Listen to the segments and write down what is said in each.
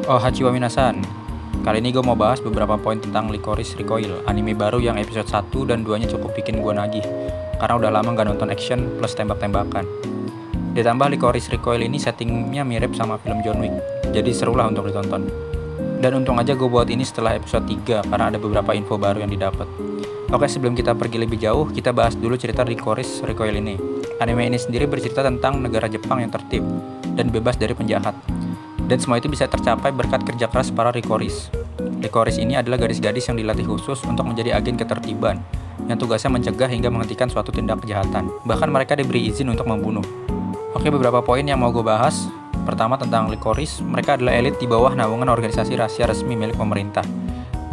Oh, Hachiwa Minasan. Kali ini gue mau bahas beberapa poin tentang Lycoris Recoil, anime baru yang episode 1 dan 2-nya cukup bikin gue nagih, karena udah lama gak nonton action plus tembak-tembakan. Ditambah Lycoris Recoil ini settingnya mirip sama film John Wick, jadi serulah untuk ditonton. Dan untung aja gue buat ini setelah episode 3, karena ada beberapa info baru yang didapat. Oke, sebelum kita pergi lebih jauh, kita bahas dulu cerita Lycoris Recoil ini. Anime ini sendiri bercerita tentang negara Jepang yang tertib dan bebas dari penjahat. Dan semua itu bisa tercapai berkat kerja keras para Lycoris. Lycoris ini adalah gadis-gadis yang dilatih khusus untuk menjadi agen ketertiban, yang tugasnya mencegah hingga menghentikan suatu tindak kejahatan. Bahkan mereka diberi izin untuk membunuh. Oke, beberapa poin yang mau gue bahas. Pertama tentang Lycoris, mereka adalah elit di bawah naungan organisasi rahasia resmi milik pemerintah.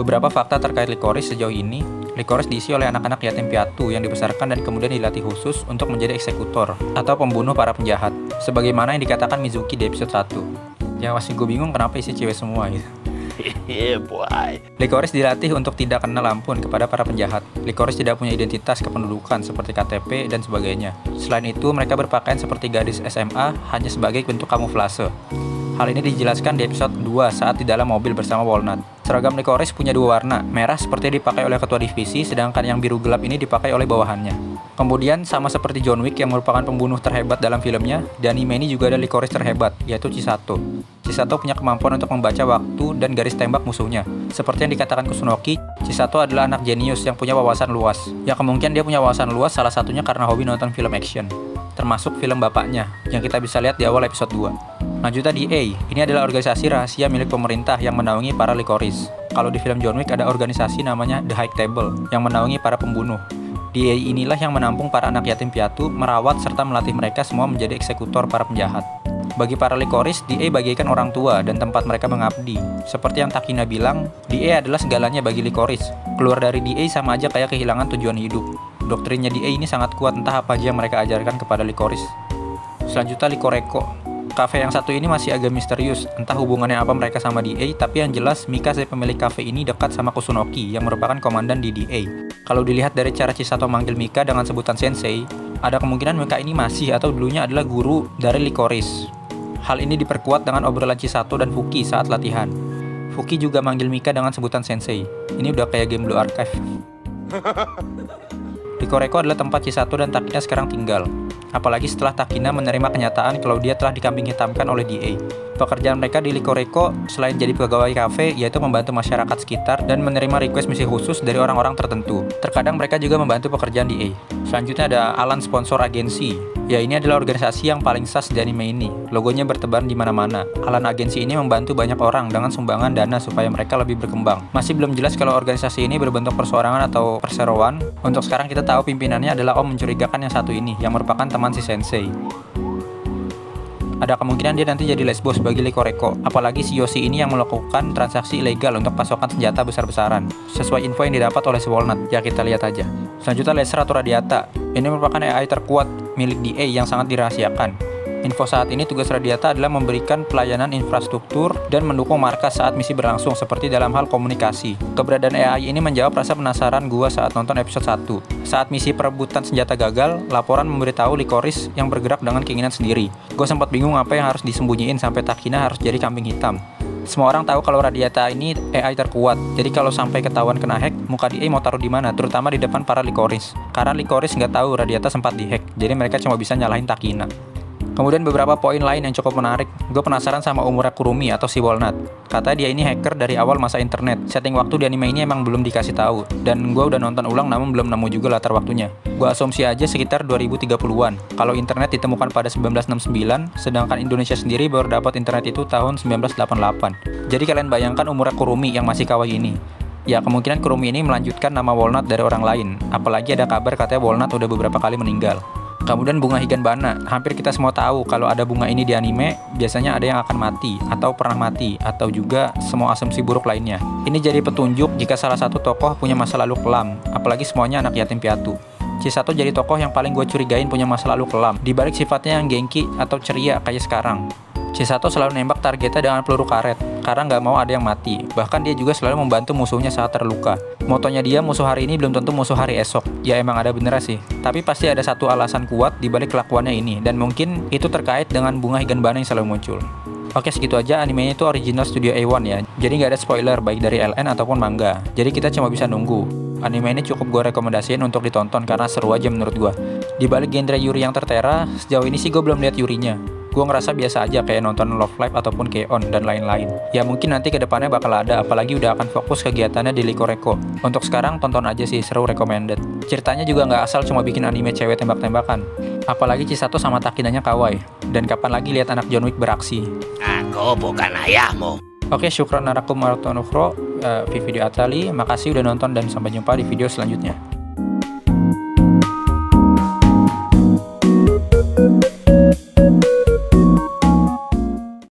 Beberapa fakta terkait Lycoris sejauh ini, Lycoris diisi oleh anak-anak yatim piatu yang dibesarkan dan kemudian dilatih khusus untuk menjadi eksekutor atau pembunuh para penjahat, sebagaimana yang dikatakan Mizuki di episode 1. Ya masih gue bingung kenapa isi cewek semua gitu. Lycoris dilatih untuk tidak kenal ampun kepada para penjahat. Lycoris tidak punya identitas kependudukan seperti KTP dan sebagainya. Selain itu, mereka berpakaian seperti gadis SMA hanya sebagai bentuk kamuflase. Hal ini dijelaskan di episode 2 saat di dalam mobil bersama Walnut. Seragam Lycoris punya dua warna, merah seperti dipakai oleh ketua divisi, sedangkan yang biru gelap ini dipakai oleh bawahannya. Kemudian, sama seperti John Wick yang merupakan pembunuh terhebat dalam filmnya, di anime ini juga ada Lycoris terhebat, yaitu Chisato. Chisato punya kemampuan untuk membaca waktu dan garis tembak musuhnya. Seperti yang dikatakan Kusunoki, Chisato adalah anak jenius yang punya wawasan luas. Yang kemungkinan dia punya wawasan luas salah satunya karena hobi nonton film action, termasuk film bapaknya, yang kita bisa lihat di awal episode 2. Lanjutnya DA, ini adalah organisasi rahasia milik pemerintah yang menaungi para Lycoris. Kalau di film John Wick ada organisasi namanya The High Table, yang menaungi para pembunuh. DA inilah yang menampung para anak yatim piatu, merawat serta melatih mereka semua menjadi eksekutor para penjahat. Bagi para Lycoris, DA bagaikan orang tua dan tempat mereka mengabdi. Seperti yang Takina bilang, DA adalah segalanya bagi Lycoris. Keluar dari DA sama aja kayak kehilangan tujuan hidup. Doktrinnya DA ini sangat kuat, entah apa aja yang mereka ajarkan kepada Lycoris. Selanjutnya Lycoreko. Cafe yang satu ini masih agak misterius, entah hubungannya apa mereka sama DA, tapi yang jelas Mika si pemilik cafe ini dekat sama Kusunoki yang merupakan komandan di DA. Kalau dilihat dari cara Chisato manggil Mika dengan sebutan sensei, ada kemungkinan Mika ini masih atau dulunya adalah guru dari Lycoris. Hal ini diperkuat dengan obrolan Chisato dan Fuki saat latihan. Fuki juga manggil Mika dengan sebutan sensei. Ini udah kayak game Blue Archive. Lycoreko adalah tempat Chisato dan Takina sekarang tinggal. Apalagi setelah Takina menerima kenyataan kalau dia telah dikambing hitamkan oleh DA. Pekerjaan mereka di Lycoreko selain jadi pegawai kafe, yaitu membantu masyarakat sekitar dan menerima request misi khusus dari orang-orang tertentu. Terkadang mereka juga membantu pekerjaan DA. Selanjutnya ada Alan Sponsor Agency. Ya, ini adalah organisasi yang paling sas di anime ini. Logonya bertebaran di mana-mana. Alan Agency ini membantu banyak orang dengan sumbangan dana supaya mereka lebih berkembang. Masih belum jelas kalau organisasi ini berbentuk perseorangan atau perseroan. Untuk sekarang kita tahu pimpinannya adalah om mencurigakan yang satu ini, yang merupakan teman si sensei. Ada kemungkinan dia nanti jadi lesbos bagi Lycoreko, apalagi si Yoshi ini yang melakukan transaksi ilegal untuk pasokan senjata besar-besaran, sesuai info yang didapat oleh si Walnut. Ya, kita lihat aja. Selanjutnya Laser atau Radiata. Ini merupakan AI terkuat milik DA yang sangat dirahasiakan. Info saat ini tugas Radiata adalah memberikan pelayanan infrastruktur dan mendukung markas saat misi berlangsung seperti dalam hal komunikasi. Keberadaan AI ini menjawab rasa penasaran gua saat nonton episode 1. Saat misi perebutan senjata gagal, laporan memberitahu Lycoris yang bergerak dengan keinginan sendiri. Gue sempat bingung apa yang harus disembunyiin sampai Takina harus jadi kambing hitam. Semua orang tahu kalau Radiata ini AI terkuat, jadi kalau sampai ketahuan kena hack, muka DA mau taruh di mana, terutama di depan para Lycoris. Karena Lycoris nggak tahu Radiata sempat dihack, jadi mereka cuma bisa nyalahin Takina. Kemudian beberapa poin lain yang cukup menarik. Gue penasaran sama Umura Kurumi atau si Walnut. Katanya dia ini hacker dari awal masa internet. Setting waktu di anime ini emang belum dikasih tahu. Dan gue udah nonton ulang namun belum nemu juga latar waktunya. Gue asumsi aja sekitar 2030-an. Kalau internet ditemukan pada 1969, sedangkan Indonesia sendiri baru dapat internet itu tahun 1988. Jadi kalian bayangkan Umura Kurumi yang masih kawaii ini. Ya, kemungkinan Kurumi ini melanjutkan nama Walnut dari orang lain. Apalagi ada kabar katanya Walnut udah beberapa kali meninggal. Kemudian bunga Higanbana. Hampir kita semua tahu kalau ada bunga ini di anime, biasanya ada yang akan mati, atau pernah mati, atau juga semua asumsi buruk lainnya. Ini jadi petunjuk jika salah satu tokoh punya masa lalu kelam, apalagi semuanya anak yatim piatu. Chisato jadi tokoh yang paling gue curigain punya masa lalu kelam, dibalik sifatnya yang gengki atau ceria kayak sekarang. Chisato selalu nembak targetnya dengan peluru karet, karena nggak mau ada yang mati. Bahkan dia juga selalu membantu musuhnya saat terluka. Motonya dia, musuh hari ini belum tentu musuh hari esok. Ya emang ada bener sih. Tapi pasti ada satu alasan kuat di balik kelakuannya ini, dan mungkin itu terkait dengan bunga Higanbana yang selalu muncul. Oke, segitu aja, animenya itu original Studio A1 ya. Jadi nggak ada spoiler baik dari LN ataupun manga. Jadi kita cuma bisa nunggu. Anime ini cukup gue rekomendasiin untuk ditonton karena seru aja menurut gue. Di balik genre Yuri yang tertera, sejauh ini sih gue belum lihat Yurinya. Gue ngerasa biasa aja kayak nonton Love Live ataupun K-On dan lain-lain. Ya mungkin nanti kedepannya bakal ada, apalagi udah akan fokus kegiatannya di Likoreko. Untuk sekarang tonton aja sih, seru, recommended. Ceritanya juga nggak asal cuma bikin anime cewek tembak-tembakan. Apalagi Chisato sama Takinanya kawaii. Dan kapan lagi lihat anak John Wick beraksi? Aku bukan ayahmu. Oke, syukran narakum warahmatullahi wabarakatuh. Video Atali, makasih udah nonton dan sampai jumpa di video selanjutnya.